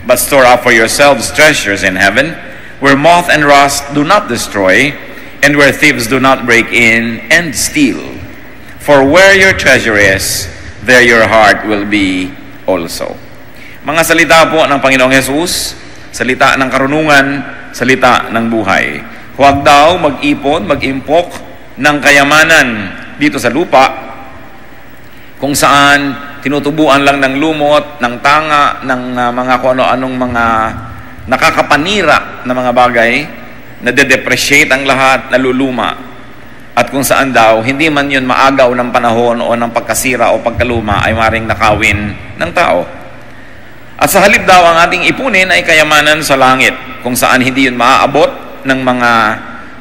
But store up for yourselves treasures in heaven, where moth and rust do not destroy, and where thieves do not break in and steal. For where your treasure is, there your heart will be also. Mga salita po ng Panginoong Jesus, salita ng karunungan, salita ng buhay. Huwag daw mag-ipon, mag-impok ng kayamanan dito sa lupa, kung saan tinutubuan lang ng lumot, ng tanga, ng mga kung ano-anong mga nakakapanira na mga bagay, na de-depreciate ang lahat, naluluma. At kung saan daw, hindi man yun maagaw ng panahon o ng pagkasira o pagkaluma ay maring nakawin ng tao. At sa halip daw, ang ating ipunin ay kayamanan sa langit, kung saan hindi yun maaabot ng mga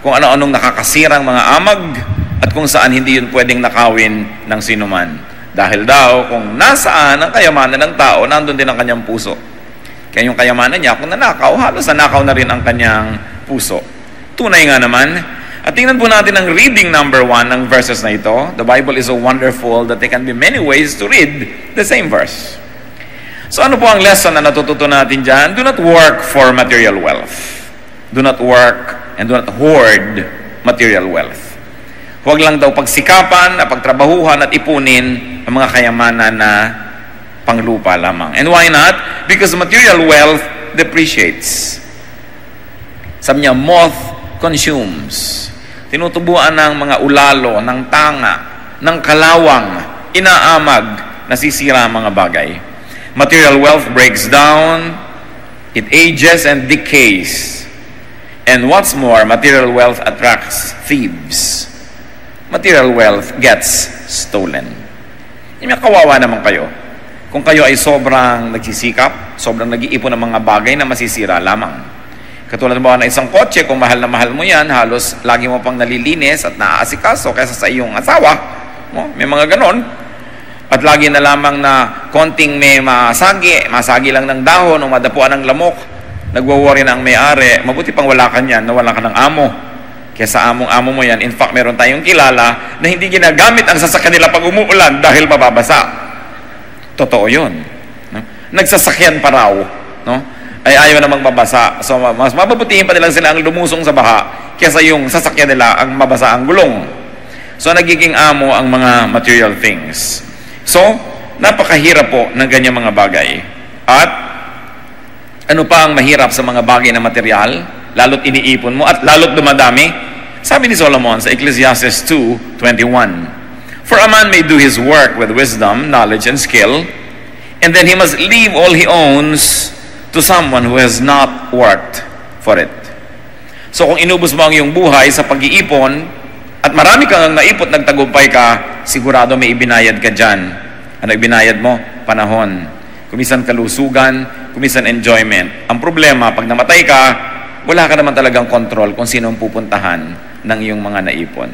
kung ano-anong nakakasirang mga amag, at kung saan hindi yun pwedeng nakawin ng sinuman. Dahil daw, kung nasaan ang kayamanan ng tao, nandun din ang kanyang puso. Kaya yung kayamanan niya, kung nanakaw, halos nanakaw na rin ang kanyang puso. Tunay nga naman. At tingnan po natin ang reading number 1 ng verses na ito. The Bible is so wonderful that there can be many ways to read the same verse. So ano po ang lesson na natututo natin dyan? Do not work for material wealth. Do not work and do not hoard material wealth. Huwag lang daw pagsikapan, pagtrabahuhan at ipunin ang mga kayamanan na panglupa lamang. And why not? Because material wealth depreciates. Sabi niya, moth consumes. Tinutubuan ng mga ulalo, ng tanga, ng kalawang, inaamag, nasisira ang mga bagay. Material wealth breaks down, it ages and decays. And what's more, material wealth attracts thieves. Material wealth gets stolen. Kawawa naman kayo. Kung kayo ay sobrang nagsisikap, sobrang nag-iipon ng mga bagay na masisira lamang. Katulad mo na isang kotse, kung mahal na mahal mo yan, halos lagi mo pang nalilinis at naaasikaso kaysa sa iyong asawa. May mga ganon. At lagi na lamang na konting may masagi lang ng dahon o madapuan ng lamok, nagwo-worry na ang may-ari, mabuti pang wala ka niyan, na wala ka ng amo. Kaya sa among-amo mo yan, in fact, meron tayong kilala na hindi ginagamit ang sasakyan nila pag umuulan dahil mababasa. Totoo yun. No? Nagsasakyan pa raw. No? Ay ayaw na magbabasa. So, mas mababutihin pa nilang sila ang lumusong sa baha kaysa yung sasakyan nila ang mabasa ang gulong. So, nagiging amo ang mga material things. So, napakahirap po ng ganyang mga bagay. At ano pa ang mahirap sa mga bagay na material? Lalo't iniipon mo at lalo't dumadami. Sabi ni Solomon sa Ecclesiastes 2:21, "For a man may do his work with wisdom, knowledge, and skill, and then he must leave all he owns to someone who has not worked for it." So kung inubos mo ang iyong buhay sa pag-iipon at marami kang naipot, nagtagumpay ka, sigurado may ibinayad ka dyan. Ano ibinayad mo? Panahon. Kumisan kalusugan, kumisan enjoyment. Ang problema, pag namatay ka, wala ka naman talagang control kung sino ang pupuntahan ng iyong mga naipon.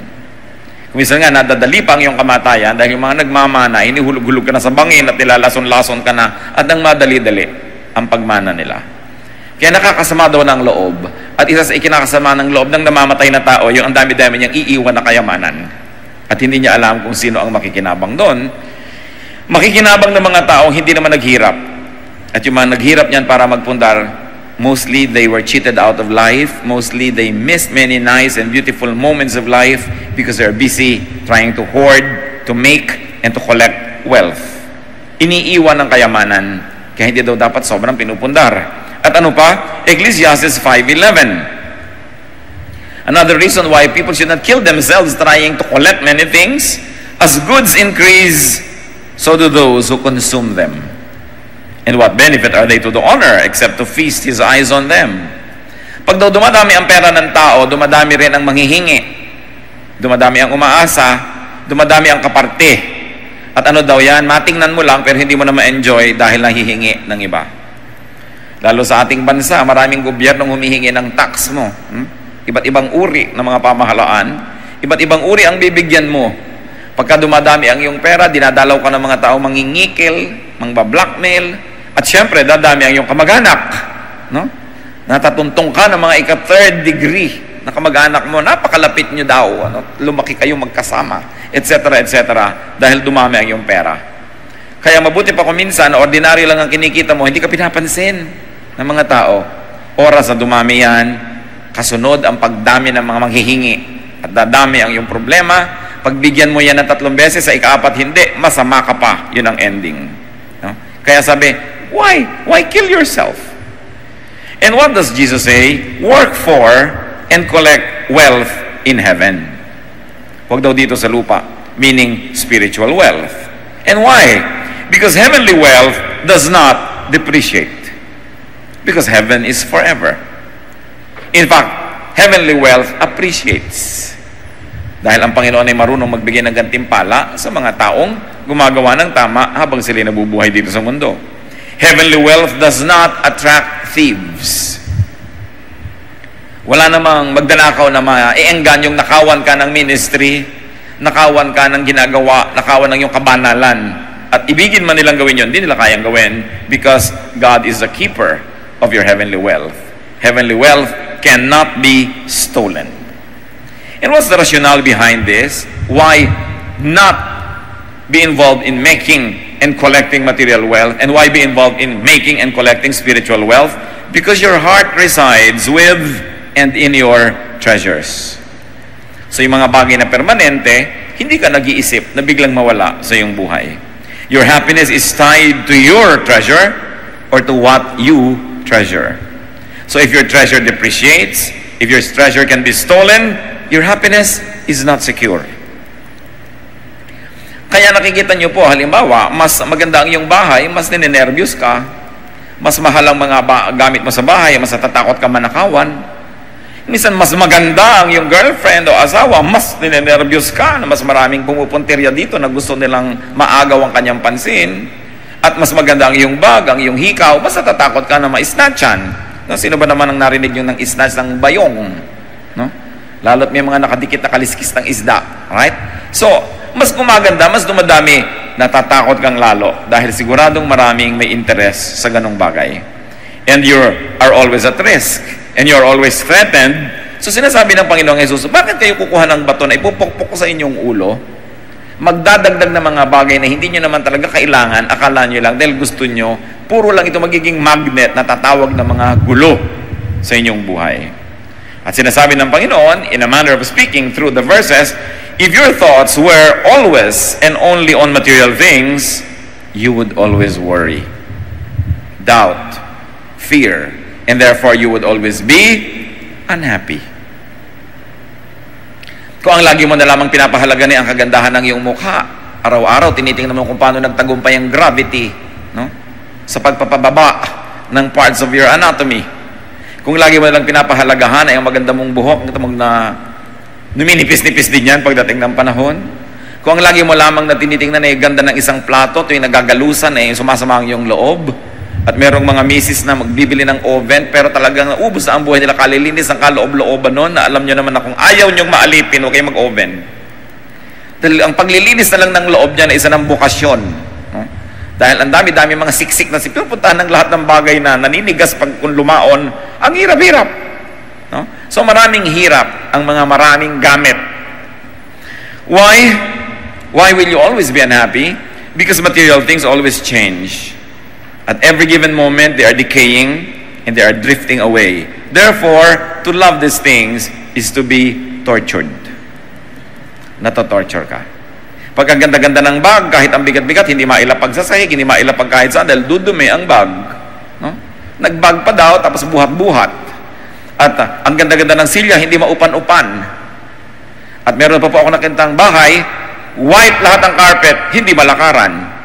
Kumisan nga, nadadali pa ang iyong kamatayan dahil yung mga nagmamana, inihulog-hulog ka na sa bangin at nilalason-lason ka na at nang madali-dali ang pagmana nila. Kaya nakakasama daw ng loob. At isa sa ikinakasama ng loob ng namamatay na tao, yung ang dami-dami niyang iiwan na kayamanan. At hindi niya alam kung sino ang makikinabang doon. Makikinabang ng mga taong hindi naman naghirap. At yung mga naghirap niyan para magpundar, mostly they were cheated out of life. Mostly they missed many nice and beautiful moments of life because they're busy trying to hoard, to make, and to collect wealth. Iniiwan ng kayamanan, kaya hindi daw dapat sobrang pinupundar. At ano pa? Ecclesiastes 5:11. Another reason why people should not kill themselves trying to collect many things. As goods increase, so do those who consume them. And what benefit are they to the owner except to feast his eyes on them? Pag daw dumadami ang pera ng tao, dumadami rin ang manghihingi. Dumadami ang umaasa, dumadami ang kaparte. At ano daw yan? Matingnan mo lang pero hindi mo na ma-enjoy dahil nahihingi ng iba. Lalo sa ating bansa, maraming gobyernong humihingi ng tax mo. Iba't ibang uri ng mga pamahalaan. Iba't ibang uri ang bibigyan mo. Pagka dumadami ang iyong pera, dinadalaw ka ng mga tao mangingikil, mangbablackmail, at syempre, dadami ang iyong kamag-anak. No? Natatuntong ka ng mga ika-third degree na kamag-anak mo, napakalapit nyo daw, lumaki kayo magkasama, etc., etc., dahil dumami ang iyong pera. Kaya mabuti pa kung minsan, ordinary lang ang kinikita mo, hindi ka pinapansin. ng mga tao. Oras na dumami yan, kasunod ang pagdami ng mga manghihingi. At dadami ang iyong problema. Pagbigyan mo yan ng 3 beses, sa ika-4 hindi, masama ka pa. Yun ang ending. No? Kaya sabi, why? Why kill yourself? And what does Jesus say? Work for and collect wealth in heaven. Huwag daw dito sa lupa. Meaning spiritual wealth. And why? Because heavenly wealth does not depreciate. Because heaven is forever. In fact, heavenly wealth appreciates. Dahil ang Panginoon ay marunong magbigay ng gantimpala sa mga taong gumagawa ng tama habang sila nabubuhay dito sa mundo. Heavenly wealth does not attract thieves. Wala namang magdanakaw na maiengganyong nakawan ka ng ministry, nakawan ka ng ginagawa, nakawan ng iyong kabanalan. At ibigin man nilang gawin yun, hindi nila kayang gawin because God is the keeper of your heavenly wealth. Heavenly wealth cannot be stolen. And what's the rationale behind this? Why not be involved in making and collecting material wealth? And why be involved in making and collecting spiritual wealth? Because your heart resides with and in your treasures. So yung mga bagay na permanente, hindi ka nag-iisip na biglang mawala sa iyong buhay. Your happiness is tied to your treasure or to what you treasure. So if your treasure depreciates, if your treasure can be stolen, your happiness is not secure. Kaya nakikita nyo po, halimbawa, mas maganda ang iyong bahay, mas ninenervyos ka, mas mahal ang mga gamit mo sa bahay, mas natatakot ka manakawan. Minsan, mas maganda ang iyong girlfriend o asawa, mas ninenervyos ka na mas maraming pumupuntirya dito na gusto nilang maagaw ang kanyang pansin. At mas maganda ang iyong bag, ang iyong hikaw, mas natatakot ka na ma-snatchan. No? Sino ba naman ang narinig nyo ng snatch ng bayong? No? Lalo't may mga nakadikit na kaliskis ng isda. Right? So, mas gumaganda, mas dumadami, natatakot kang lalo dahil siguradong maraming may interest sa ganong bagay. And you are always at risk. And you're always threatened. So sinasabi ng Panginoong Jesus, bakit kayo kukuha ng bato na ipupukpok sa inyong ulo? Magdadagdag na mga bagay na hindi nyo naman talaga kailangan, akala nyo lang dahil gusto nyo, puro lang ito magiging magnet na tatawag ng mga gulo sa inyong buhay. At sinasabi ng Panginoon, in a manner of speaking through the verses, if your thoughts were always and only on material things, you would always worry, doubt, fear, and therefore you would always be unhappy. Kung ang lagi mo na lamang pinapahalaga ni ang kagandahan ng iyong mukha, araw-araw tinitingnan mo kung paano nagtagumpay ang gravity, no? Sa pagpapababa ng parts of your anatomy. Kung lagi mo na lang pinapahalagahan ay ang maganda mong buhok, na numinipis-nipis din yan pagdating ng panahon. Kung ang lagi mo lamang na tinitingnan ay ganda ng isang plato, tuwing nagagalusan ay sumasama ang iyong loob. At merong mga misis na magbibili ng oven, pero talagang ubos na ang buhay nila, kalilinis ang kaloob-looban nun, na alam nyo naman na kung ayaw nyong maalipin, huwag kayong mag-oven. Dahil ang paglilinis na lang ng loob niya na isa ng bukasyon. No? Dahil ang dami-dami mga siksik na pinupuntahan ng lahat ng bagay na naninigas pag kung lumaon, ang hirap-hirap. No? So maraming hirap ang mga maraming gamit. Why? Why will you always be unhappy? Because material things always change. At every given moment, they are decaying and they are drifting away. Therefore, to love these things is to be tortured. Nato-torture ka. Pag ang ganda-ganda ng bag, kahit ang bigat-bigat, hindi mailapag sa sahig, hindi mailapag kahit saan, dahil dudumi ang bag. No? Nagbag pa daw, tapos buhat-buhat. At ang ganda-ganda ng silya, hindi maupan-upan. At meron pa po ako nakitang bahay, white lahat ang carpet, hindi malakaran.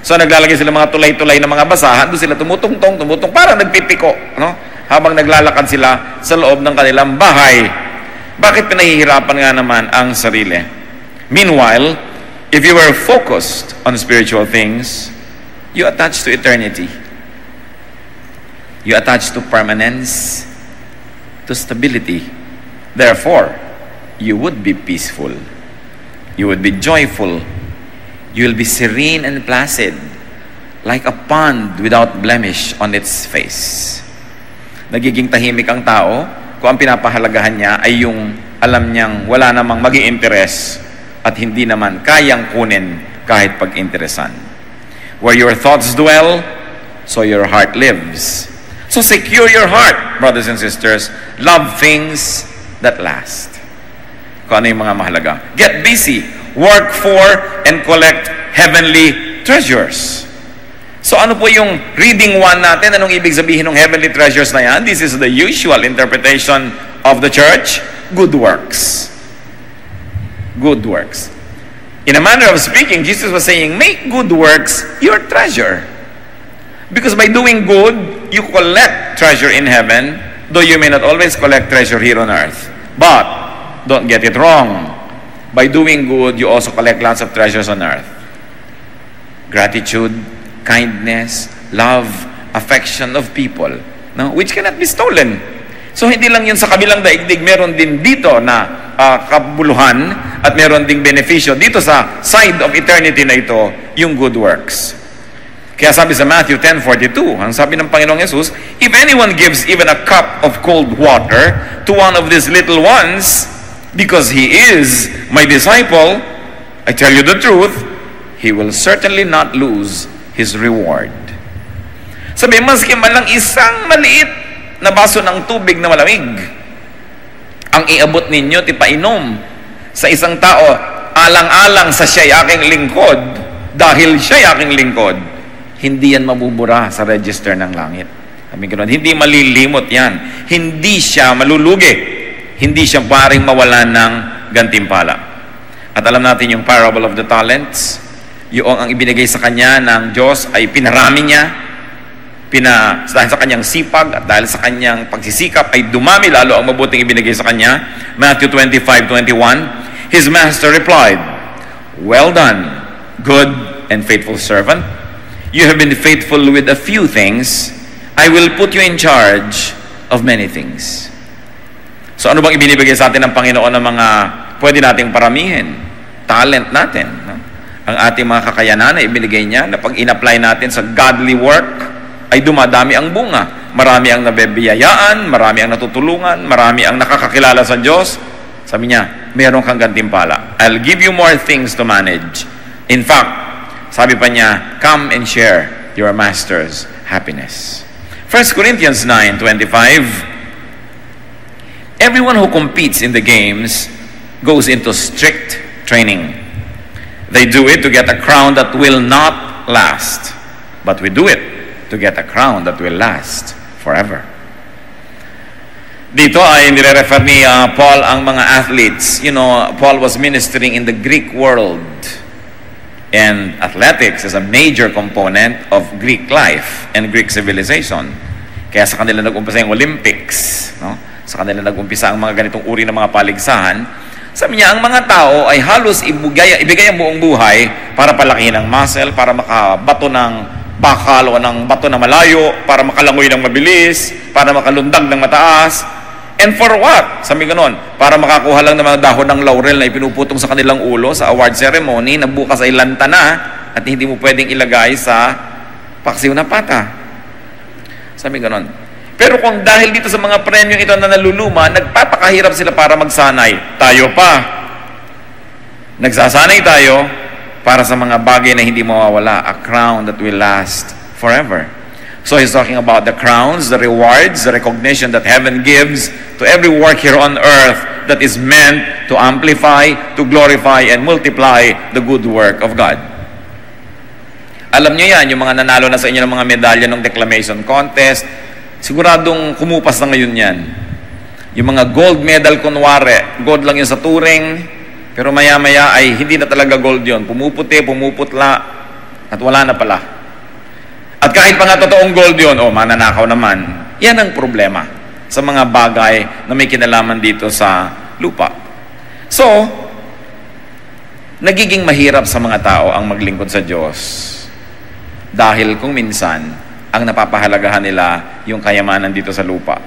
So naglalagay sila mga tulay-tulay na mga basahan, doon sila tumutungtong, parang nagpipiko, no? Habang naglalakad sila sa loob ng kanilang bahay. Bakit pinahihirapan nga naman ang sarili? Meanwhile, if you were focused on spiritual things, you attach to eternity. You attach to permanence, to stability. Therefore, you would be peaceful. You would be joyful. You will be serene and placid, like a pond without blemish on its face. Nagiging tahimik ang tao kung ang pinapahalagahan niya ay yung alam niyang wala namang mag-i-interest at hindi naman kayang kunin kahit pag-interesan. Where your thoughts dwell, so your heart lives. So secure your heart, brothers and sisters. Love things that last. Kung ano yung mga mahalaga. Get busy. Work for and collect heavenly treasures. So ano po yung reading 1 natin? Anong ibig sabihin ng heavenly treasures na yan? This is the usual interpretation of the church. Good works. Good works. In a manner of speaking, Jesus was saying, make good works your treasure. Because by doing good, you collect treasure in heaven, though you may not always collect treasure here on earth. But, don't get it wrong. By doing good, you also collect lots of treasures on earth. Gratitude, kindness, love, affection of people, no? Which cannot be stolen. So, hindi lang yun sa kabilang daigdig, meron din dito na kabuluhan at meron ding benepisyo dito sa side of eternity na ito, yung good works. Kaya sabi sa Matthew 10:42, ang sabi ng Panginoong Yesus, if anyone gives even a cup of cold water to one of these little ones, because he is my disciple, I tell you the truth, he will certainly not lose his reward. Sabi, maski man lang isang maliit na baso ng tubig na malamig, ang iabot ninyo, tipainom sa isang tao, alang-alang sa siya'y aking lingkod, dahil siya'y aking lingkod, hindi yan mabubura sa register ng langit. Hindi malilimot yan. Hindi siya malulugi. Hindi siya paring mawalan ng gantimpala. At alam natin yung parable of the talents, yung ang ibinigay sa kanya ng Diyos ay pinarami niya, dahil sa kanyang sipag at dahil sa kanyang pagsisikap ay dumami lalo ang mabuting ibinigay sa kanya. Matthew 25:21, his master replied, well done, good and faithful servant. You have been faithful with a few things. I will put you in charge of many things. So ano bang ibinibigay sa atin ng Panginoon ng mga pwede nating paramihin? Talent natin. No? Ang ating mga kakayanan na ibinigay niya na pag in-apply natin sa godly work, ay dumadami ang bunga. Marami ang nabebiyayaan, marami ang natutulungan, marami ang nakakakilala sa Diyos. Sabi niya, meron kang gantimpala. I'll give you more things to manage. In fact, sabi pa niya, come and share your master's happiness. 1 Corinthians 9:25, everyone who competes in the games goes into strict training. They do it to get a crown that will not last, but we do it to get a crown that will last forever. Dito ay nire-refer ni Paul ang mga athletes. You know, Paul was ministering in the Greek world. And athletics is a major component of Greek life and Greek civilization. Kaya sa kanila nag-umpisa yung Olympics. No? Sa kanila nag-umpisa ang mga ganitong uri ng mga paligsahan. Sabi niya, ang mga tao ay halos ibigay ang buong buhay para palakihin ang muscle, para makabato ng bakal o ng bato na malayo, para makalangoy ng mabilis, para makalundag ng mataas. And for what? Sabi ganon, para makakuha lang ng mga dahon ng laurel na ipinuputong sa kanilang ulo sa award ceremony na bukas ay lanta na at hindi mo pwedeng ilagay sa paksiw na pata. Sabi ganon. Pero kung dahil dito sa mga premyong ito na naluluma, nagpapakahirap sila para magsanay, tayo pa. Nagsasanay tayo para sa mga bagay na hindi mawawala, a crown that will last forever. So he's talking about the crowns, the rewards, the recognition that heaven gives to every work here on earth that is meant to amplify, to glorify, and multiply the good work of God. Alam niyo yan, yung mga nanalo na sa inyo ng mga medalya ng declamation contest, siguradong kumupas na ngayon yan. Yung mga gold medal kunwari, gold lang yun sa Turing, pero maya-maya ay hindi na talaga gold yun. Pumuputi, pumuputla, at wala na pala. At kahit pa nga totoong gold yun, mananakaw naman. Yan ang problema sa mga bagay na may kinalaman dito sa lupa. So, nagiging mahirap sa mga tao ang maglingkod sa Diyos. Dahil kung minsan, ang napapahalagahan nila yung kayamanan dito sa lupa.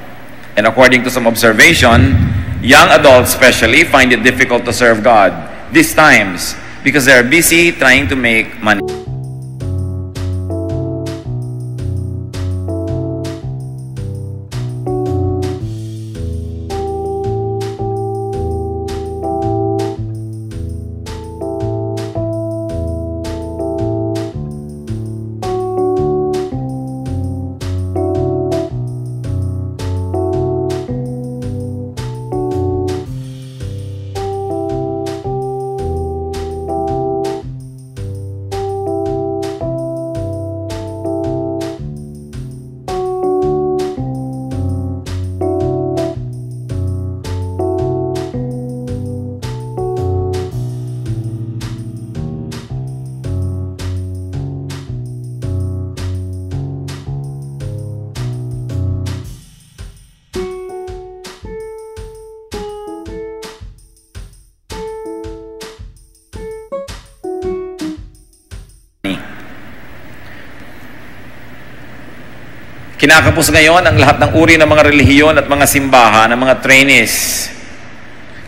And according to some observation, young adults especially find it difficult to serve God these times because they're busy trying to make money. Kinakapos ngayon ang lahat ng uri ng mga relihiyon at mga simbahan, ng mga trainees.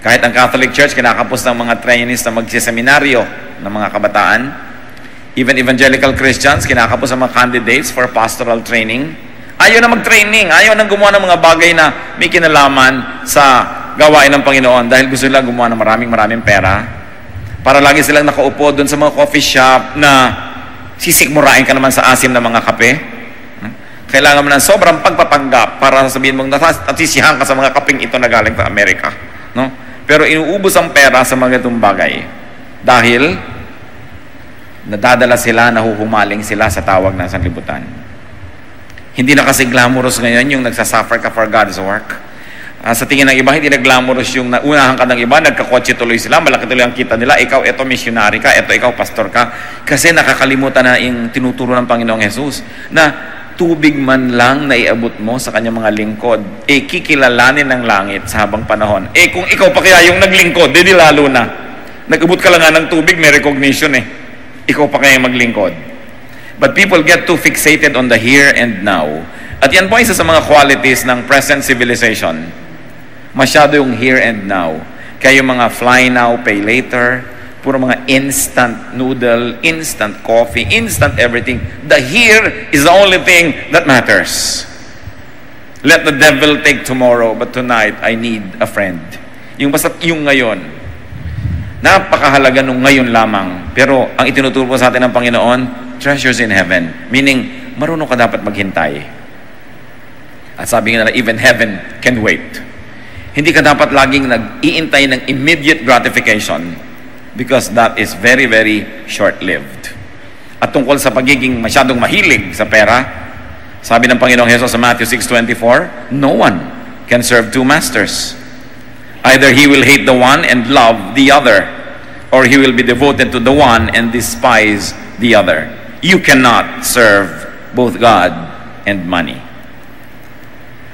Kahit ang Catholic Church, kinakapos ng mga trainees na magsiseminaryo ng mga kabataan. Even evangelical Christians, kinakapos ang mga candidates for pastoral training. Ayaw na mag-training, ayaw na gumawa ng mga bagay na may kinalaman sa gawain ng Panginoon dahil gusto nila gumawa ng maraming pera. Para lagi silang nakaupo doon sa mga coffee shop na sisikmurain ka naman sa asim ng mga kape. Kailangan mo ng sobrang pagpapanggap para sabihin mong natisisihan ka sa mga kapeng ito na galing sa Amerika. No? Pero inuubos ang pera sa mga itong bagay. Dahil nadadala sila, nahuhumaling sila sa tawag ng sanlibutan. Hindi na kasi glamorous ngayon yung nagsasuffer ka for God's work. Sa tingin ng iba, hindi na glamorous yung naunahan ka ng iba, nagkakotse tuloy sila, malaki tuloy ang kita nila, ikaw, eto missionary ka, eto ikaw pastor ka. Kasi nakakalimutan na yung tinuturo ng Panginoong Jesus na tubig man lang na iabot mo sa kanyang mga lingkod, kikilalanin ng langit sa habang panahon. Kung ikaw pa kaya yung naglingkod, di lalo na. Nag-abot ka lang nga ng tubig, may recognition Ikaw pa kaya yung maglingkod. But people get too fixated on the here and now. At yan po isa sa mga qualities ng present civilization. Masyado yung here and now. Kaya yung mga fly now, pay later, puro mga instant noodle, instant coffee, instant everything. The here is the only thing that matters. Let the devil take tomorrow, but tonight I need a friend. Yung basta yung ngayon. Napakahalaga nung ngayon lamang. Pero ang itinuturo sa atin ng Panginoon, treasures in heaven. Meaning, marunong ka dapat maghintay. At sabi nga nila, even heaven can wait. Hindi ka dapat laging nag-iintay ng immediate gratification. Because that is very short-lived. At tungkol sa pagiging masyadong mahilig sa pera, sabi ng Panginoong Hesus sa Matthew 6:24, no one can serve two masters. Either he will hate the one and love the other, or he will be devoted to the one and despise the other. You cannot serve both God and money.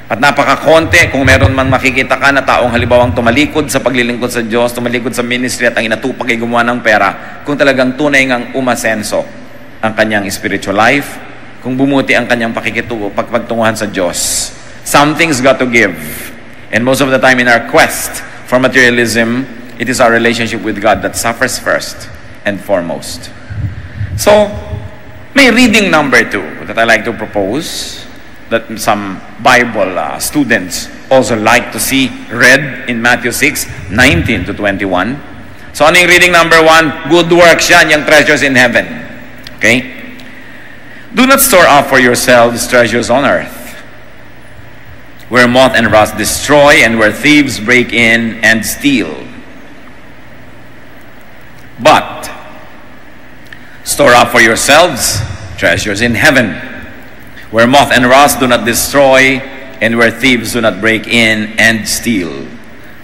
At napakakonte kung meron man makikita ka na taong halibawang tumalikod sa paglilingkod sa Diyos, tumalikod sa ministry at ang inatupag ay gumawa ng pera, kung talagang tunay ngang umasenso ang kanyang spiritual life, kung bumuti ang kanyang pagtunguhan sa Diyos. Something's got to give. And most of the time in our quest for materialism, it is our relationship with God that suffers first and foremost. So, may reading number 2 that I like to propose, that some Bible students also like to see read in Matthew 6:19 to 21. So ano yung reading number 1? Good works yan, yung treasures in heaven. Okay? Do not store up for yourselves treasures on earth, where moth and rust destroy and where thieves break in and steal. But store up for yourselves treasures in heaven, where moth and rust do not destroy, and where thieves do not break in and steal.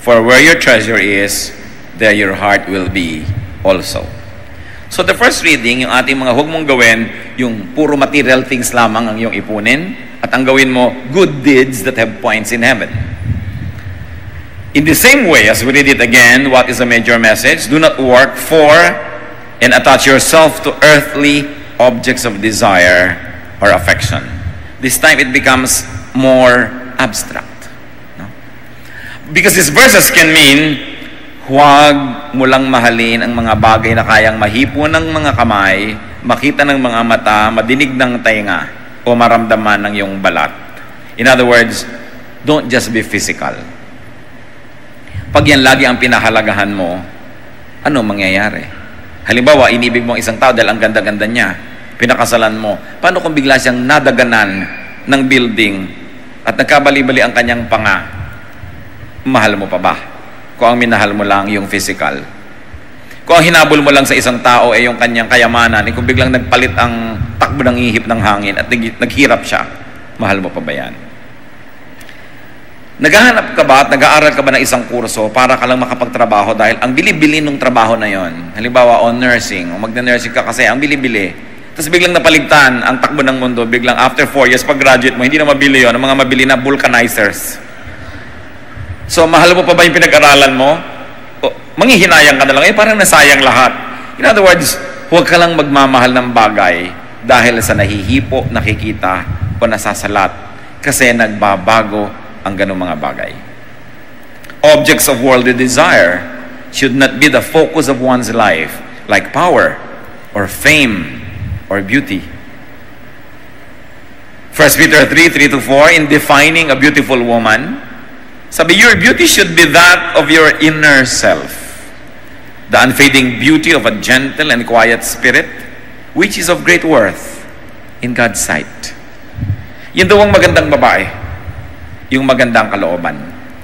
For where your treasure is, there your heart will be also. So the first reading, yung ating mga huwag mong gawin, yung puro material things lamang ang iyong ipunin, at ang gawin mo, good deeds that have points in heaven. In the same way, as we read it again, what is the major message? Do not work for and attach yourself to earthly objects of desire or affection. This time it becomes more abstract. No? Because these verses can mean, huwag mo lang mahalin ang mga bagay na kayang mahipo ng mga kamay, makita ng mga mata, madinig ng tainga, o maramdaman ng iyong balat. In other words, don't just be physical. Pag yan lagi ang pinahalagahan mo, ano mangyayari? Halimbawa, inibig mo isang tao dahil ang ganda-ganda niya, pinakasalan mo. Paano kung bigla siyang nadaganan ng building at nagkabali-bali ang kanyang panga? Mahal mo pa ba? Kung ang minahal mo lang yung physical. Kung ang hinabol mo lang sa isang tao ay yung kanyang kayamanan, kung biglang nagpalit ang takbo ng ihip ng hangin at naghirap siya, mahal mo pa ba yan? Naghahanap ka ba at nag-aaral ka ba ng isang kurso para ka lang makapagtrabaho dahil ang bili-bili ng trabaho na yon? Halimbawa, on nursing, o magna-nursing ka kasi ang bili-bili. Tapos biglang napaligtan ang takbo ng mundo, biglang after 4 years, pag-graduate mo, hindi na mabili yun, ang mga mabili na vulcanizers. So, mahal mo pa ba yung pinag-aralan mo? O, manghihinayang ka na lang, parang nasayang lahat. In other words, huwag ka lang magmamahal ng bagay dahil sa nahihipo, nakikita, o nasasalat kasi nagbabago ang ganung mga bagay. Objects of worldly desire should not be the focus of one's life, like power or fame or beauty. 1 Peter 3:3-4, in defining a beautiful woman, sabi, your beauty should be that of your inner self, the unfading beauty of a gentle and quiet spirit, which is of great worth in God's sight. Yun daw ang magandang babae, yung magandang kalooban,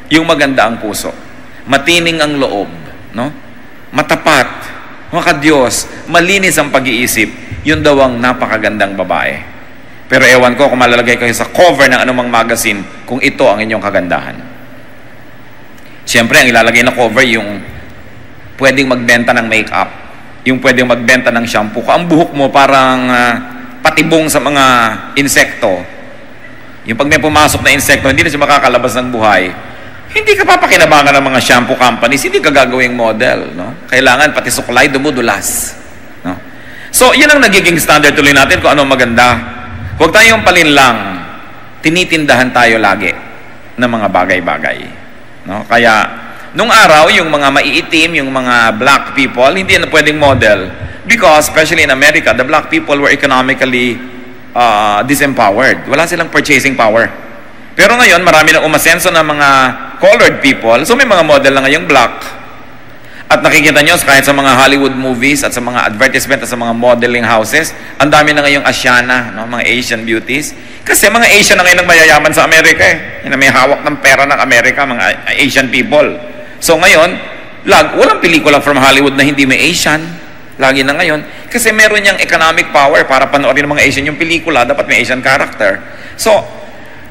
yung maganda ang puso, matining ang loob, no? Matapat, makadiyos, malinis ang pag-iisip, yun daw ang napakagandang babae. Pero ewan ko kung malalagay kayo sa cover ng anumang magazine kung ito ang inyong kagandahan. Siyempre, ang ilalagay na cover yung pwedeng magbenta ng makeup, yung pwedeng magbenta ng shampoo. Kung ang buhok mo parang patibong sa mga insekto, yung pag may pumasok na insekto, hindi na siya makakalabas ng buhay, hindi ka papakinabangan ng mga shampoo companies, hindi ka gagawing model. No? Kailangan pati suklay dumudulas. No? So, yun ang nagiging standard tuloy natin kung ano maganda. Huwag tayong palinlang, tinitindahan tayo lagi ng mga bagay-bagay. No? Kaya, nung araw, yung mga maiitim, yung mga black people, hindi na pwedeng model because, especially in America, the black people were economically disempowered. Wala silang purchasing power. Pero ngayon, marami nang umasenso ng mga colored people, so may mga model na ngayong black. At nakikita nyo, kahit sa mga Hollywood movies at sa mga advertisement at sa mga modeling houses, ang dami na ngayong Asiana, no? Mga Asian beauties. Kasi mga Asian na ngayon ang mayayaman sa Amerika eh. Yung may hawak ng pera ng Amerika, mga Asian people. So ngayon, walang pelikula from Hollywood na hindi may Asian. Lagi na ngayon. Kasi meron niyang economic power para panoorin ng mga Asian yung pelikula, dapat may Asian character. So,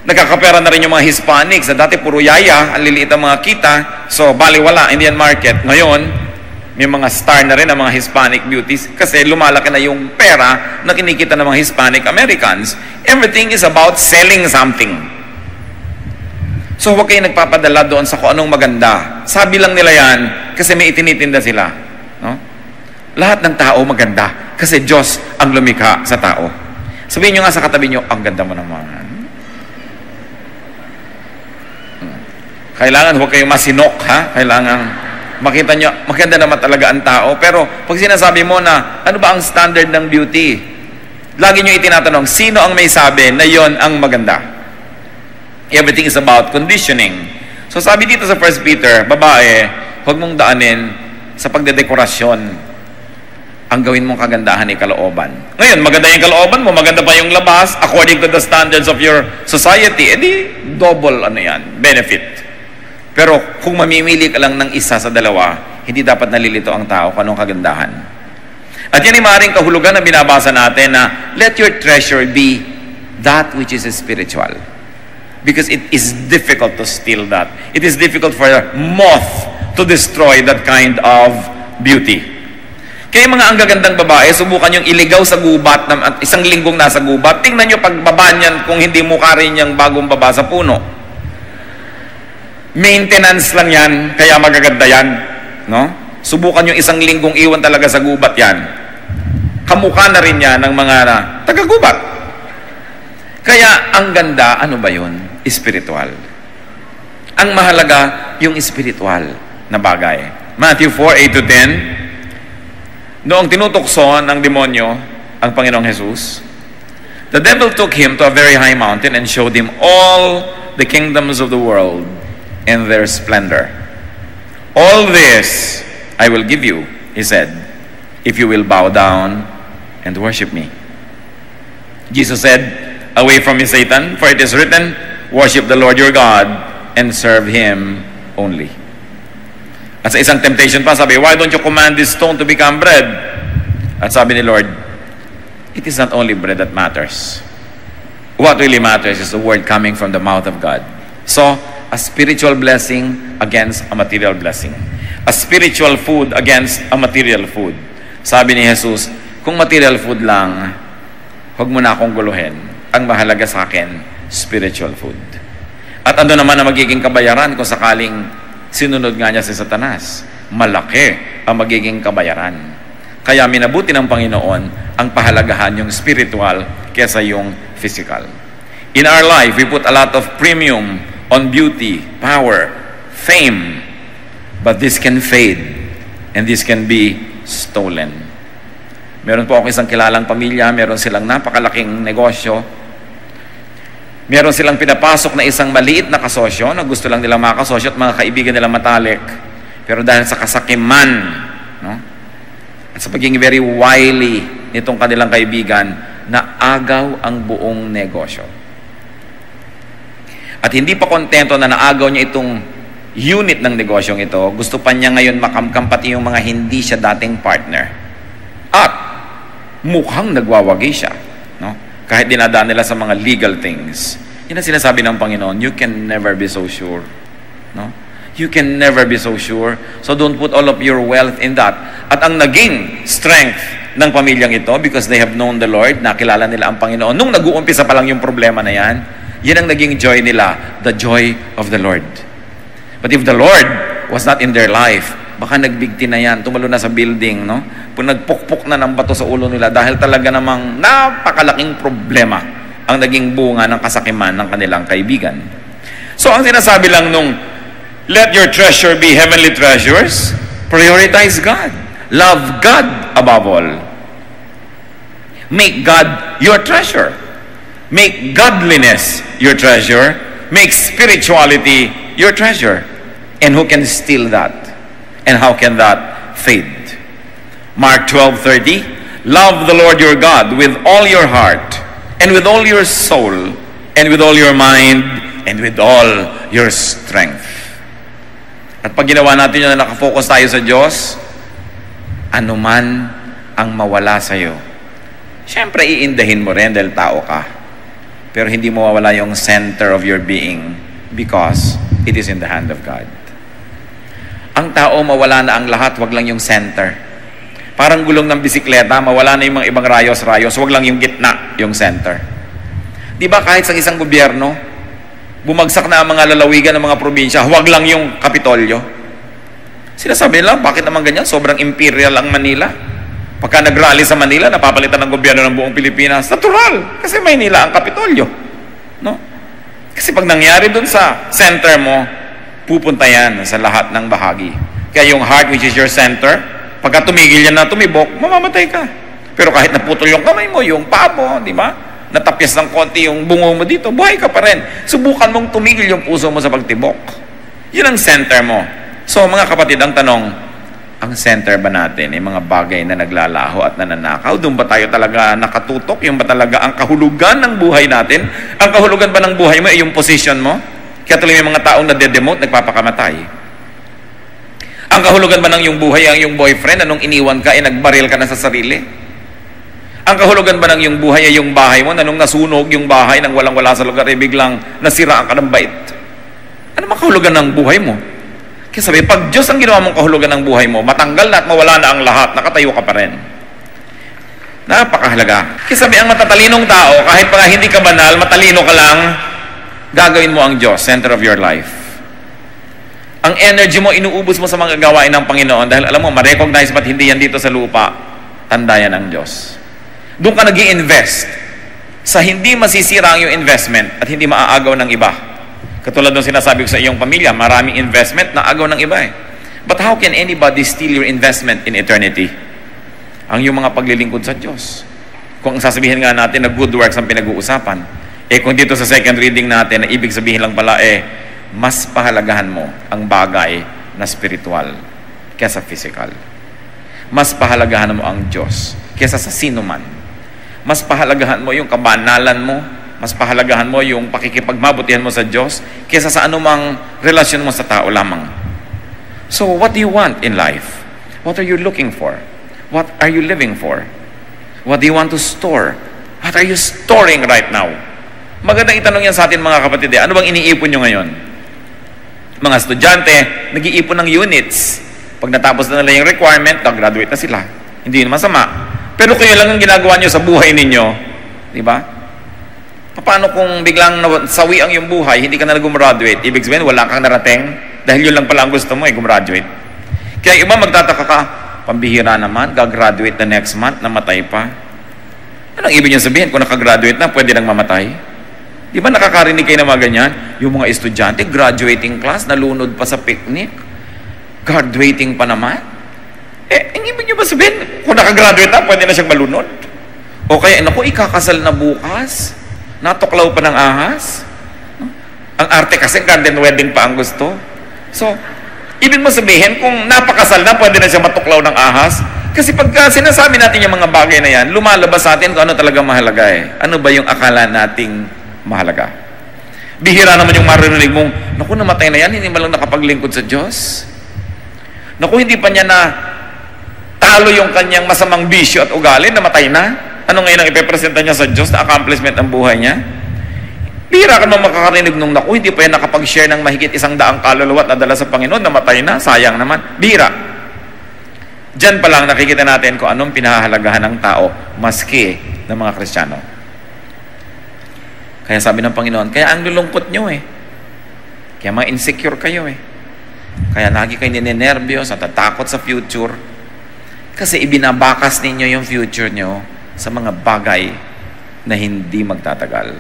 nagkakapera na rin yung mga Hispanics na dati puro yaya, ang liliit ang mga kita, so baliwala, Indian market. Ngayon, may mga star na rin ang mga Hispanic beauties kasi lumalaki na yung pera na kinikita ng mga Hispanic Americans. Everything is about selling something. So huwag kayo nagpapadala doon sa kung anong maganda. Sabi lang nila yan kasi may itinitinda sila. No? Lahat ng tao maganda kasi Diyos ang lumikha sa tao. Sabihin nyo nga sa katabi nyo, ang ganda mo naman. Kailangan huwag kayong masinok, ha? Kailangan makita nyo, maganda naman talaga ang tao. Pero pag sinasabi mo na, ano ba ang standard ng beauty? Lagi nyo itinatanong, sino ang may sabi na yon ang maganda? Everything is about conditioning. So sabi dito sa 1 Peter, babae, huwag mong daanin sa pagdedekorasyon ang gawin mong kagandahan ay kalooban. Ngayon, maganda yung kalooban mo, maganda pa yung labas, according to the standards of your society, edi double benefit. Pero kung mamimili ka lang ng isa sa dalawa, hindi dapat nalilito ang tao kung anong kagandahan. At yan ay maaaring kahulugan na binabasa natin na let your treasure be that which is spiritual. Because it is difficult to steal that. It is difficult for a moth to destroy that kind of beauty. Kaya mga ang gagandang babae, subukan yung iligaw sa gubat at isang linggong nasa gubat. Tingnan nyo pagbaba niyan kung hindi mukha rin yung bagong baba sa puno. Maintenance lang yan, kaya magaganda yan. No? Subukan yung isang linggong iwan talaga sa gubat yan. Kamukha na rin yan ng mga taga-gubat. Kaya ang ganda, ano ba yun? Espiritual. Ang mahalaga, yung espiritual na bagay. Matthew 4:8-10, noong tinutokso ng demonyo ang Panginoong Jesus, the devil took him to a very high mountain and showed him all the kingdoms of the world and their splendor. All this I will give you, he said, if you will bow down and worship me. Jesus said, away from me, Satan, for it is written, worship the Lord your God and serve Him only. At sa isang temptation pa, sabi, why don't you command this stone to become bread? At sabi ni Lord, it is not only bread that matters. What really matters is the word coming from the mouth of God. So, a spiritual blessing against a material blessing. A spiritual food against a material food. Sabi ni Jesus, kung material food lang, huwag mo na akong guluhin. Ang mahalaga sa akin, spiritual food. At ano naman ang magiging kabayaran kung sakaling sinunod nga niya si Satanas? Malaki ang magiging kabayaran. Kaya minabuti ng Panginoon ang pahalagahan yung spiritual kesa yung physical. In our life, we put a lot of premium on beauty, power, fame. But this can fade and this can be stolen. Meron po ako isang kilalang pamilya, meron silang napakalaking negosyo. Meron silang pinapasok na isang maliit na kasosyo na gusto lang nilang makasosyo at mga kaibigan nilang matalik. Pero dahil sa kasakiman, no? At sa pagiging very wily nitong kanilang kaibigan, naagaw ang buong negosyo. At hindi pa kontento na naagaw niya itong unit ng negosyong ito, gusto pa niya ngayon makamkam pati yung mga hindi siya dating partner. At mukhang nagwawagi siya, no? Kahit dinadaan nila sa mga legal things. Yan ang sinasabi ng Panginoon, you can never be so sure, no? You can never be so sure. So don't put all of your wealth in that. At ang naging strength ng pamilyang ito, because they have known the Lord, nakilala nila ang Panginoon, nung nag-uumpisa pa lang yung problema na yan, yan ang naging joy nila, the joy of the Lord. But if the Lord was not in their life, baka nagbigti na yan, tumalo na sa building, no? Nagpukpok na ng bato sa ulo nila dahil talaga namang napakalaking problema ang naging bunga ng kasakiman ng kanilang kaibigan. So ang sinasabi lang nung, let your treasure be heavenly treasures, prioritize God. Love God above all. Make God your treasure. Make godliness your treasure. Make spirituality your treasure. And who can steal that? And how can that fade? Mark 12:30, love the Lord your God with all your heart, and with all your soul, and with all your mind, and with all your strength. At pag ginawa natin yun na nakafocus tayo sa Diyos, anuman ang mawala sa'yo, syempre iindahin mo rin dahil tao ka. Pero hindi mo mawala yung center of your being because it is in the hand of God. Ang tao, mawala na ang lahat, wag lang yung center. Parang gulong ng bisikleta, mawala na yung mga ibang rayos-rayos, wag lang yung gitna, yung center. Di ba kahit sa isang gobyerno, bumagsak na ang mga lalawigan ng mga probinsya, wag lang yung Kapitolyo. Sinasabi nila, bakit naman ganyan? Sobrang imperial ang Manila. Pagka nag-rally sa Manila, napapalitan ng gobyerno ng buong Pilipinas. Natural, kasi Maynila ang Kapitolyo. No? Kasi pag nangyari dun sa center mo, pupunta yan sa lahat ng bahagi. Kaya yung heart, which is your center, pagka tumigil yan na tumibok, mamamatay ka. Pero kahit naputol yung kamay mo, yung paa mo, di ba? Natapyas ng konti yung bungo mo dito, buhay ka pa rin. Subukan mong tumigil yung puso mo sa pagtibok. Yun ang center mo. So mga kapatid, ang tanong, ang center ba natin ay mga bagay na naglalaho at nananakaw? Doon ba tayo talaga nakatutok? Yung ba talaga ang kahulugan ng buhay natin? Ang kahulugan ba ng buhay mo ay yung position mo? Kaya tuloy may mga taong nade-demote, nagpapakamatay. Ang kahulugan ba ng yung buhay ang yung boyfriend, anong iniwan ka, nagbaril ka na sa sarili? Ang kahulugan ba ng yung buhay ay yung bahay mo, anong nasunog yung bahay nang walang-wala sa lugar, biglang nasiraan ka ng bait? Ano mga kahulugan ng buhay mo? Kaya sabi, pag Diyos ang ginawa mong kahulugan ng buhay mo, matanggal na at mawala na ang lahat, nakatayo ka pa rin. Napakahalaga. Kaya sabi, ang matatalinong tao, kahit pa hindi ka banal, matalino ka lang, gagawin mo ang Diyos, center of your life. Ang energy mo, inuubos mo sa mga gawain ng Panginoon dahil alam mo, ma-recognize ba't hindi yan dito sa lupa, tanda yan ang Diyos. Doon ka nag-i-invest sa hindi masisira ang iyong investment at hindi maaagaw ng iba. Katulad ng sinasabi ko sa iyong pamilya, maraming investment na agaw ng iba eh. But how can anybody steal your investment in eternity? Ang iyong mga paglilingkod sa Diyos. Kung sasabihin nga natin na good works ang pinag-uusapan, kung dito sa second reading natin, na ibig sabihin lang pala mas pahalagahan mo ang bagay na spiritual kesa physical. Mas pahalagahan mo ang Diyos kesa sa sino man. Mas pahalagahan mo yung kabanalan mo, mas pahalagahan mo yung pakikipagmabutihan mo sa Diyos kesa sa anumang relasyon mo sa tao lamang. So, what do you want in life? What are you looking for? What are you living for? What do you want to store? What are you storing right now? Magandang itanong yan sa atin mga kapatid. Ano bang iniipon nyo ngayon? Mga estudyante, nag-iipon ng units. Pag natapos na nila yung requirement, graduate na sila. Hindi naman masama. Pero kayo lang ang ginagawa nyo sa buhay ninyo. Di ba? Paano kung biglang sawi ang yung buhay, hindi ka na nag-graduate? Ibig sabihin, wala kang narating dahil yun lang pala ang gusto mo, gumraduate. Kaya iba magtataka ka, pambihira naman, gagraduate the next month, namatay pa. Anong ibig nyo sabihin? Kung nakagraduate na, pwede nang mamatay? Di ba nakakarinig kayo ng mga ganyan? Yung mga estudyante, graduating class, nalunod pa sa picnic. Graduating pa naman. Ang ibig nyo ba sabihin, kung nakagraduate na, pwede na siyang malunod? O kaya, naku, ikakasal na bukas. Natuklaw pa ng ahas. Ang arte kasi, garden wedding pa ang gusto. So, ibig mo sabihin, kung napakasal na, pwede na siya matuklaw ng ahas. Kasi pagka sinasabi natin yung mga bagay na yan, lumalabas sa atin kung ano talaga mahalaga eh. Ano ba yung akala nating mahalaga? Bihira naman yung maririnig mong, naku, namatay na yan, hindi man lang nakapaglingkod sa Diyos. Naku, hindi pa niya na talo yung kanyang masamang bisyo at ugali, namatay na. Ano ngayon ang ipepresenta niya sa Diyos na accomplishment ng buhay niya? Bihira ka naman makakarinig nung, naku, hindi pa yan nakapag-share ng mahigit 100 kaluluwa at nadala sa Panginoon, namatay na, sayang naman. Bihira. Diyan pa lang nakikita natin kung anong pinahahalagahan ng tao maski ng mga Kristiyano. Kaya sabi ng Panginoon, kaya ang lulungkot nyo eh. Kaya mga insecure kayo eh. Kaya lagi kayo ninenervyos at tatakot sa future. Kasi ibinabakas ninyo yung future nyo sa mga bagay na hindi magtatagal.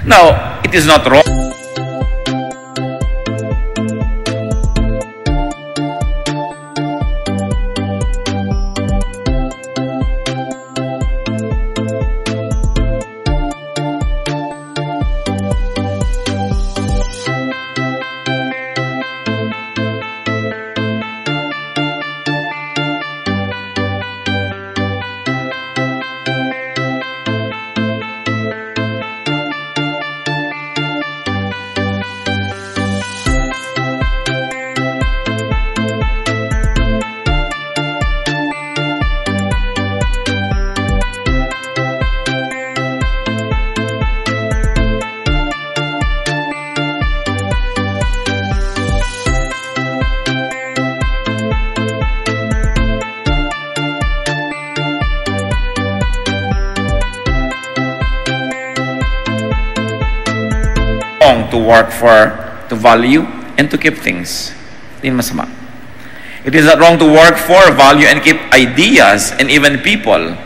Now, it is not wrong. To work for, to value, and to keep things. Hindi masama. It is not wrong to work for, value, and keep ideas and even people.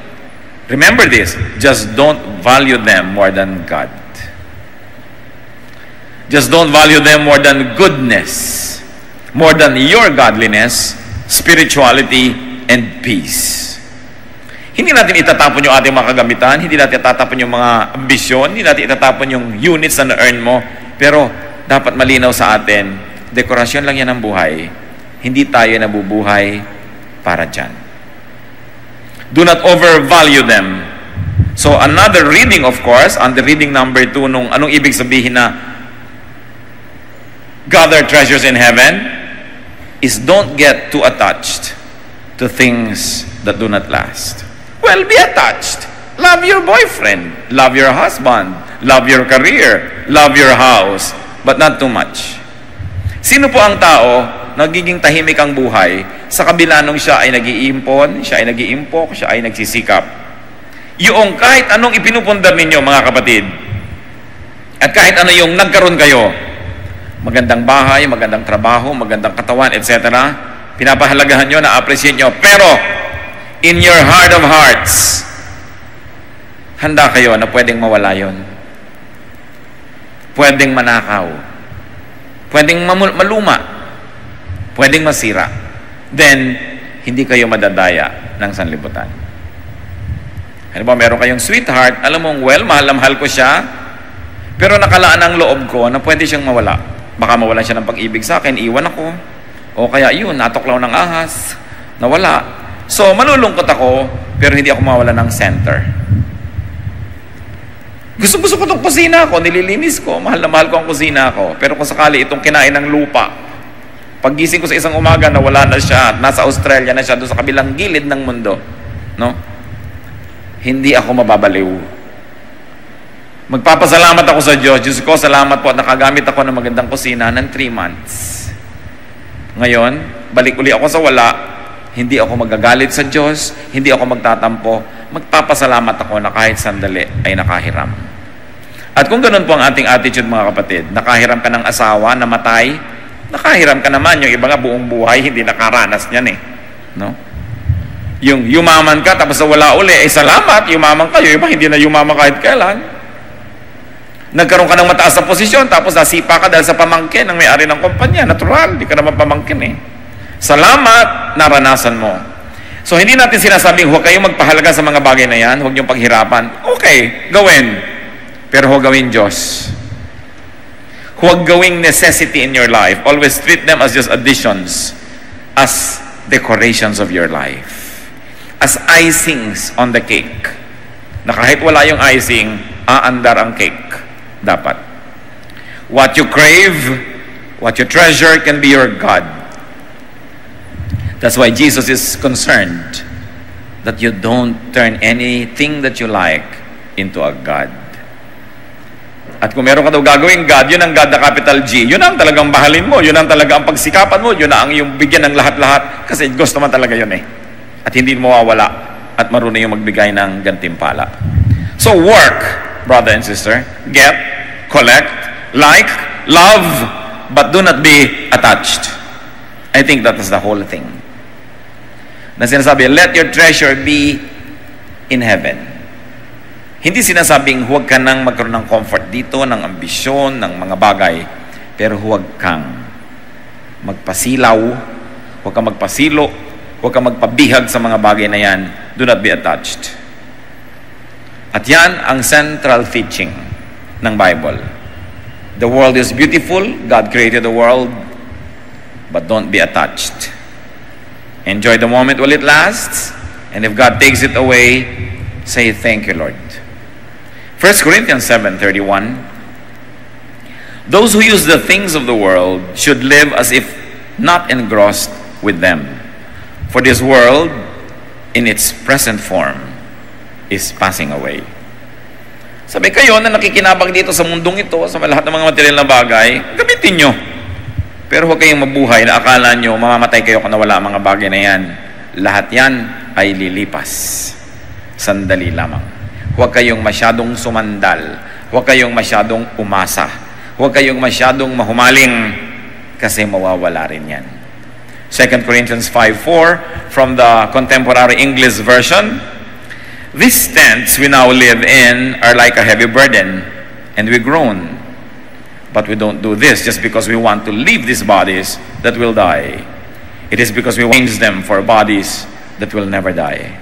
Remember this, just don't value them more than God. Just don't value them more than goodness, more than your godliness, spirituality, and peace. Hindi natin itatapon yung ating mga kagamitan, hindi natin itatapon yung mga ambisyon, hindi natin itatapon yung units na na-earn mo. Pero dapat malinaw sa atin, dekorasyon lang yan ng buhay. Hindi tayo nabubuhay para dyan. Do not overvalue them. So another reading, of course, on the reading number 2, anong ibig sabihin na gather treasures in heaven, is don't get too attached to things that do not last. Well, be attached. Love your boyfriend. Love your husband. Love your career. Love your house. But not too much. Sino po ang tao nagiging tahimik ang buhay sa kabila nung siya ay nag-iimpon, siya ay nag-iimpok, siya ay nagsisikap? Yung kahit anong ipinupundar ninyo, mga kapatid, at kahit ano yung nagkaroon kayo, magandang bahay, magandang trabaho, magandang katawan, etc., pinapahalagahan nyo, na-appreciate nyo. Pero, in your heart of hearts, handa kayo na pwedeng mawala yon. Pwedeng manakaw. Pwedeng maluma. Pwedeng masira. Then, hindi kayo madadaya ng sanlibutan. Ano ba, meron kayong sweetheart, alam mong, well, mahal na mahal ko siya, pero nakalaan ang loob ko na pwede siyang mawala. Baka mawalan siya ng pag-ibig sa akin, iwan ako. O kaya yun, natuklaw ng ahas, nawala. So, malulungkot ako, pero hindi ako mawala ng center. Gusto ko itong kusina ko, nililinis ko, mahal na mahal ko ang kusina ko. Pero kung sakali itong kinain ng lupa, paggising ko sa isang umaga, nawala na siya, at nasa Australia na siya, doon sa kabilang gilid ng mundo, no? Hindi ako mababaliw. Magpapasalamat ako sa Diyos. Diyos ko, salamat po at nakagamit ako ng magandang kusina ng 3 months. Ngayon, balik uli ako sa wala. Hindi ako magagalit sa Diyos. Hindi ako magtatampo. Magpapasalamat ako na kahit sandali ay nakahiram. At kung ganun po ang ating attitude, mga kapatid, nakahiram ka ng asawa, namatay, nakahiram ka naman. Yung iba nga buong buhay, hindi nakaranas niyan eh. No? Yung yumaman ka, tapos wala uli, eh salamat, yumaman kayo. Iba hindi na yumaman kahit kailan. Nagkaroon ka ng mataas na posisyon, tapos nasipa ka dahil sa pamangkin ng may-ari ng kumpanya. Natural, di ka naman pamangkin eh. Salamat, naranasan mo. So, hindi natin sinasabing, huwag kayong magpahalaga sa mga bagay na yan, huwag niyong paghirapan. Okay, gawin. Pero huwag gawin Diyos. Huwag gawing necessity in your life. Always treat them as just additions, as decorations of your life, as icings on the cake. Na kahit wala yung icing, aandar ang cake. Dapat. What you crave, what you treasure can be your God. That's why Jesus is concerned that you don't turn anything that you like into a God. At kung meron ka daw gagawin God, yun ang God na capital G. Yun ang talagang mahalin mo. Yun ang talagang pagsikapan mo. Yun ang yung bigyan ng lahat-lahat. Kasi gusto man talaga yun eh. At hindi mo mawawala. At marunong yung magbigay ng gantimpala. So work, brother and sister. Get, collect, like, love, but do not be attached. I think that is the whole thing. Na sinasabi, let your treasure be in heaven. Hindi sinasabing huwag ka nang magkaroon ng comfort dito, ng ambisyon, ng mga bagay, pero huwag kang magpasilaw, huwag kang magpasilo, huwag kang magpabihag sa mga bagay na yan. Do not be attached. At yan ang central teaching ng Bible. The world is beautiful, God created the world, but don't be attached. Enjoy the moment while it lasts, and if God takes it away, say, thank you, Lord. 1 Corinthians 7:31, those who use the things of the world should live as if not engrossed with them. For this world, in its present form, is passing away. Sabi kayo na nakikinabang dito sa mundong ito, sa lahat ng mga material na bagay, gamitin nyo. Pero huwag kayong mabuhay na akala nyo, mamamatay kayo kung nawala ang mga bagay na yan. Lahat yan ay lilipas. Sandali lamang. Huwag kayong masyadong sumandal. Huwag kayong masyadong umasa. Huwag kayong masyadong mahumaling kasi mawawala rin yan. 2 Corinthians 5:4 from the Contemporary English Version, these tents we now live in are like a heavy burden, and we groan. But we don't do this just because we want to leave these bodies that will die. It is because we change them for bodies that will never die.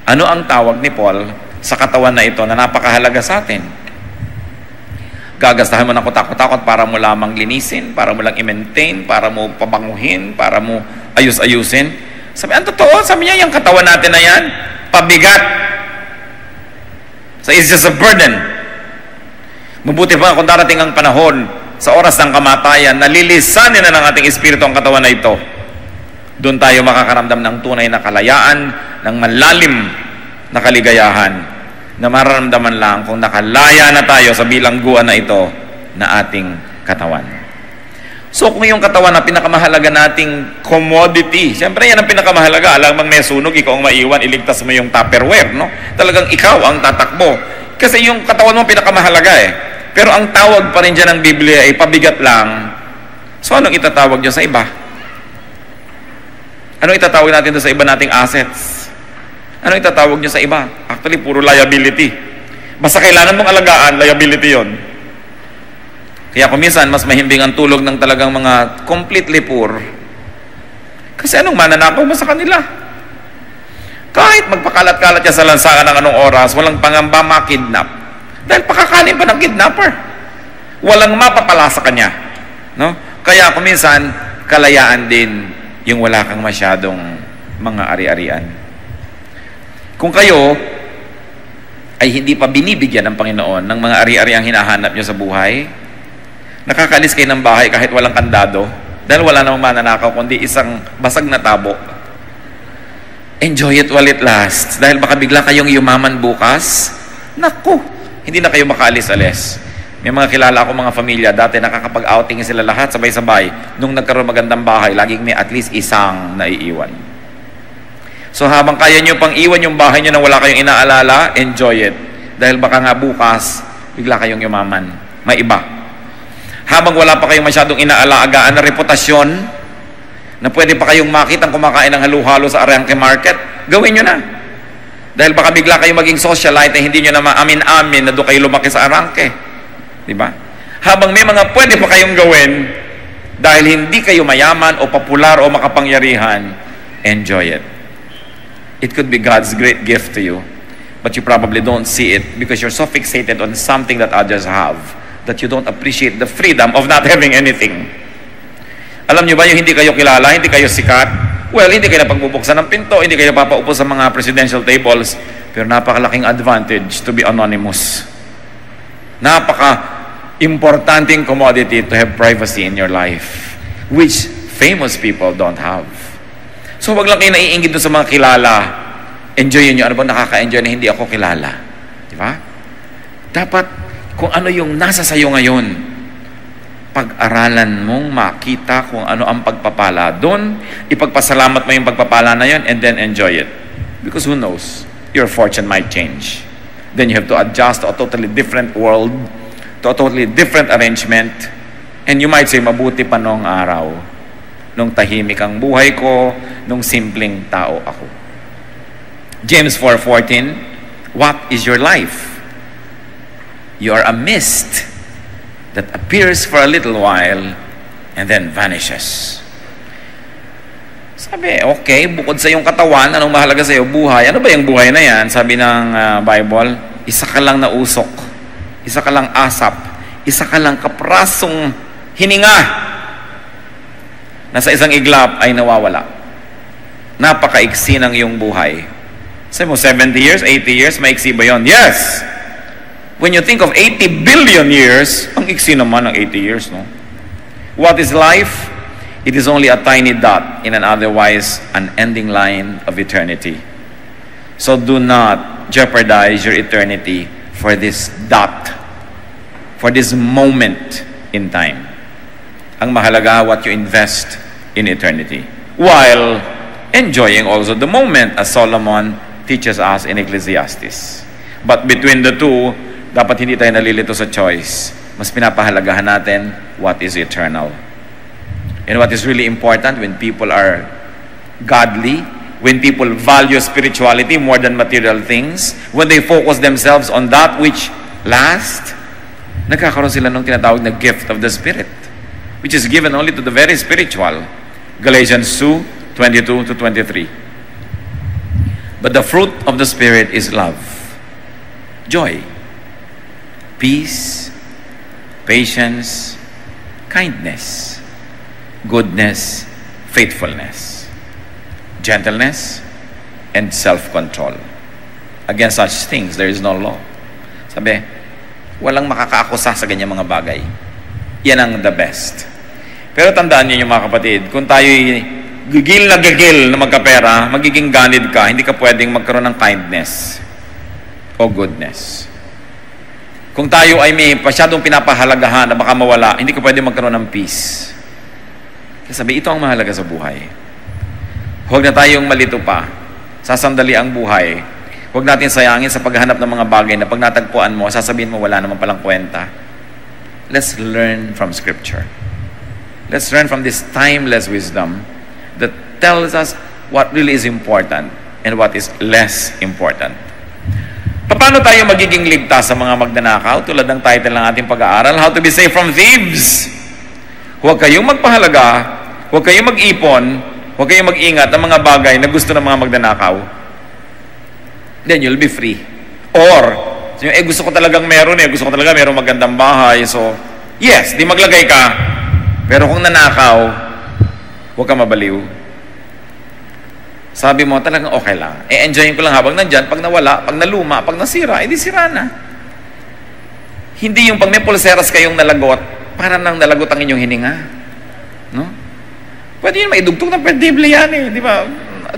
Ano ang tawag ni Paul sa katawan na ito na napakahalaga sa atin? Gagastahan mo ng kutakot-takot para mo lamang linisin, para mo lang i-maintain, para mo pabanguhin, para mo ayus-ayusin. Sabi, ang totoo, sabi niya, yung katawan natin na yan, pabigat. So it's just a burden. Mabuti pa kung darating ang panahon sa oras ng kamatayan, nalilisanin na ng ating espiritu ang katawan na ito. Doon tayo makakaramdam ng tunay na kalayaan, ng malalim na kaligayahan, na mararamdaman lang kung nakalaya na tayo sa bilangguan na ito na ating katawan. So kung yung katawan na pinakamahalaga nating commodity, siyempre yan ang pinakamahalaga. Alam mang may sunog, ikaw ang maiwan, iligtas mo yung Tupperware, no? Talagang ikaw ang tatakbo. Kasi yung katawan mo pinakamahalaga eh. Pero ang tawag pa rin dyan ng Biblia ay pabigat lang. So anong itatawag dyan sa iba? Anong itatawag natin doon sa iba nating assets? Anong itatawag nyo sa iba? Actually, puro liability. Basta kailangan mong alagaan, liability yon. Kaya kung minsan, mas mahimbing ang tulog ng talagang mga completely poor. Kasi anong mananakaw mo sa kanila? Kahit magpakalat-kalat ka sa lansangan ng anong oras, walang pangamba makidnap. Dahil pakakanin pa ng kidnapper. Walang mapapala sa kanya. No? Kaya kung minsan, kalayaan din yung wala kang masyadong mga ari-arian. Kung kayo ay hindi pa binibigyan ng Panginoon ng mga ari-ari ang hinahanap nyo sa buhay, nakakalis kayo ng bahay kahit walang kandado, dahil wala namang mananakaw kundi isang basag na tabo. Enjoy it while it lasts. Dahil baka bigla kayong yumaman bukas, naku, hindi na kayo makaalis-alis. May mga kilala ako mga pamilya, dati nakakapag-outing sila lahat sabay-sabay. Nung nagkaroon magandang bahay, laging may at least isang naiiwan. So habang kaya nyo pang iwan yung bahay nyo nang wala kayong inaalala, enjoy it. Dahil baka nga bukas, bigla kayong yumaman. May iba. Habang wala pa kayong masyadong inaalagaan na reputasyon, na pwede pa kayong makitang kumakain ng halo-halo sa Arangke Market, gawin nyo na. Dahil baka bigla kayo maging socialite na hindi nyo na maamin-amin na doon kayo lumaki sa Arangke. Di ba? Habang may mga pwede pa kayong gawin, dahil hindi kayo mayaman o popular o makapangyarihan, enjoy it. It could be God's great gift to you, but you probably don't see it because you're so fixated on something that others have that you don't appreciate the freedom of not having anything. Alam niyo ba yung hindi kayo kilala, hindi kayo sikat? Well, hindi kayo napagbubuksan ng pinto, hindi kayo napapaupo sa mga presidential tables, pero napakalaking advantage to be anonymous. Importanting commodity to have privacy in your life, which famous people don't have. So wag lang kayo naiinggit doon sa mga kilala. Enjoyin nyo. Ano ba nakaka-enjoy na hindi ako kilala? Di ba? Dapat kung ano yung nasa sayo ngayon, pag-aralan mong makita kung ano ang pagpapala doon, ipagpasalamat mo yung pagpapala na yun, and then enjoy it. Because who knows? Your fortune might change. Then you have to adjust to a totally different world, to a totally different arrangement, and you might say, mabuti pa noong araw, nung tahimik ang buhay ko, nung simpleng tao ako. James 4:14, what is your life? You are a mist that appears for a little while and then vanishes. Sabi, okay, bukod sa iyong katawan, anong mahalaga sa iyo? Buhay. Ano ba yung buhay na yan? Sabi ng Bible, isa ka lang na usok, isa ka lang asap, isa ka lang kaprasong hininga na sa isang iglap ay nawawala. Napakaiksi ng iyong buhay. Sabi mo, 70 years, 80 years, maiksi ba yun? Yes! When you think of 80 billion years, ang iksi naman ng 80 years, no? What is life? It is only a tiny dot in an otherwise unending line of eternity. So do not jeopardize your eternity for this dot, for this moment in time. Ang mahalaga, what you invest in eternity, while enjoying also the moment, as Solomon teaches us in Ecclesiastes. But between the two, dapat hindi tayo nalilito sa choice. Mas pinapahalagahan natin what is eternal. And what is really important when people are godly, when people value spirituality more than material things, when they focus themselves on that which lasts, nagkakaroon sila ng tinatawag na gift of the Spirit, which is given only to the very spiritual. Galatians 2:22-23. But the fruit of the Spirit is love, joy, peace, patience, kindness, goodness, faithfulness, gentleness, and self-control. Against such things, there is no law. Sabi, walang makakaakusa sa ganyang mga bagay. Yan ang the best. Pero tandaan niyo mga kapatid, kung tayo'y gigil na magkapera, magiging ganid ka, hindi ka pwedeng magkaroon ng kindness o goodness. Kung tayo ay may pasyadong pinapahalagahan na baka mawala, hindi ka pwedeng magkaroon ng peace. Kasi sabi, ito ang mahalaga sa buhay. Huwag na tayong malito pa. Sasandali ang buhay. Huwag natin sayangin sa paghahanap ng mga bagay na pag natagpuan mo, sasabihin mo wala naman palang kwenta. Let's learn from Scripture. Let's learn from this timeless wisdom that tells us what really is important and what is less important. Paano tayo magiging ligtas sa mga magnanakaw? Tulad ng title ng ating pag-aaral, How to be Safe from Thieves. Huwag kayong magpahalaga, huwag kayong mag-ipon, huwag kayong mag-ingat ng mga bagay na gusto ng mga magnanakaw. Then you'll be free. Or, gusto ko talagang meron gusto ko talaga meron magandang bahay. So, yes, di maglagay ka. Pero kung nanakaw, huwag ka mabaliw. Sabi mo, talagang okay lang. Enjoyin ko lang habang nandyan. Pag nawala, pag naluma, pag nasira, edi sira na. Hindi yung pag may pulseras kayong nalagot, para nang nalagot ang inyong hininga. No? Pwede yun, maidugtog na perdible yan di ba?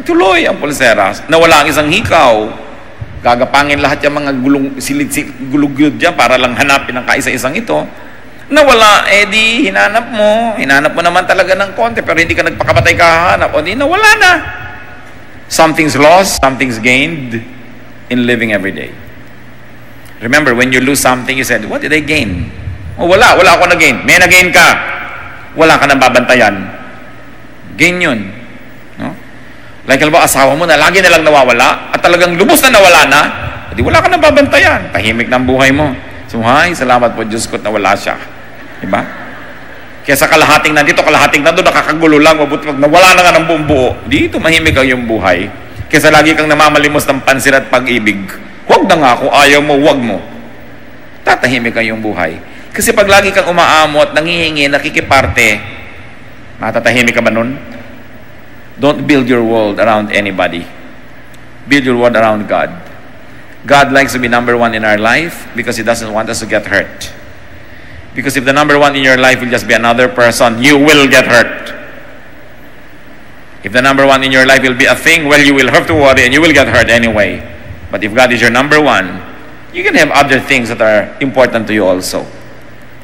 Tuloy ang pulseras. Nawala ang isang hikaw. Gagapangin lahat yung mga gulug-gulug dyan para lang hanapin ang kaisa-isang ito. Nawala, di hinanap mo naman talaga ng konti, pero hindi ka nagpakamatay kahanap, o di nawala na. Something's lost, something's gained in living every day. Remember, when you lose something, you said, what did I gain? Wala ako na-gain. May na-gain ka. Wala ka nang babantayan. Gain yun. No? Like, alam ba, asawa mo na lagi na lang nawawala, at talagang lubos na nawala na, di wala ka nang babantayan. Tahimik ng buhay mo. So, ay, salamat po Diyos ko na wala siya. Diba? Kaya sa kalahating nandito, kalahating nandito, nakakagulo lang, mabuti pag nawala na nga ng buong buo. Dito, mahimik ang iyong buhay. Kaysa lagi kang namamalimos ng pansin at pag-ibig. Huwag na nga, kung ayaw mo, huwag mo. Tatahimik ang iyong buhay. Kasi pag lagi kang umaamot, nangihingi, nakikiparte, matatahimik ka ba nun? Don't build your world around anybody. Build your world around God. God likes to be number one in our life because He doesn't want us to get hurt. Because if the number one in your life will just be another person, you will get hurt. If the number one in your life will be a thing, well, you will have to worry and you will get hurt anyway. But if God is your number one, you can have other things that are important to you also.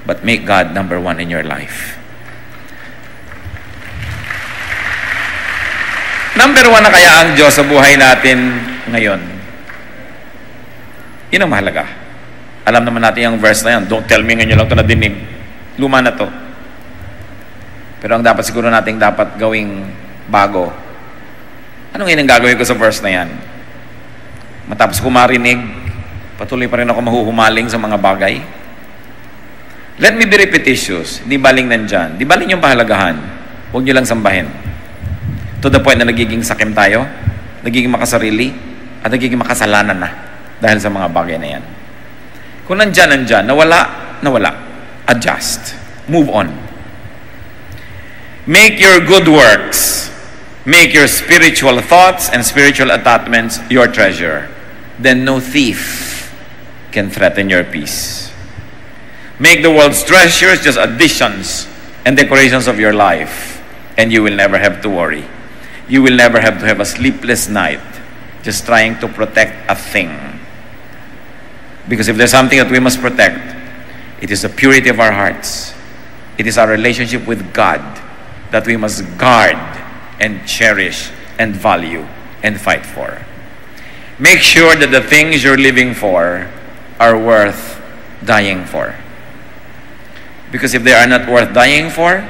But make God number one in your life. Number one na kaya ang Diyos sa buhay natin ngayon? Yun ang mahalaga. Alam naman natin yung verse na yan. Don't tell me ngayon lang ito nadinig. Luma na to. Pero ang dapat siguro nating dapat gawing bago. Ano ngayon ang gagawin ko sa verse na yan? Matapos ko marinig, patuloy pa rin ako mahuhumaling sa mga bagay. Let me be repetitious. Di baling nandyan. Di baling yung pahalagahan. Huwag nyo lang sambahin. To the point na nagiging sakim tayo, nagiging makasarili, at nagiging makasalanan na dahil sa mga bagay na yan. Kung nandyan, nawala. Adjust. Move on. Make your good works, make your spiritual thoughts and spiritual attachments your treasure. Then no thief can threaten your peace. Make the world's treasures just additions and decorations of your life, and you will never have to worry. You will never have to have a sleepless night just trying to protect a thing. Because if there's something that we must protect, it is the purity of our hearts. It is our relationship with God that we must guard and cherish and value and fight for. Make sure that the things you're living for are worth dying for. Because if they are not worth dying for,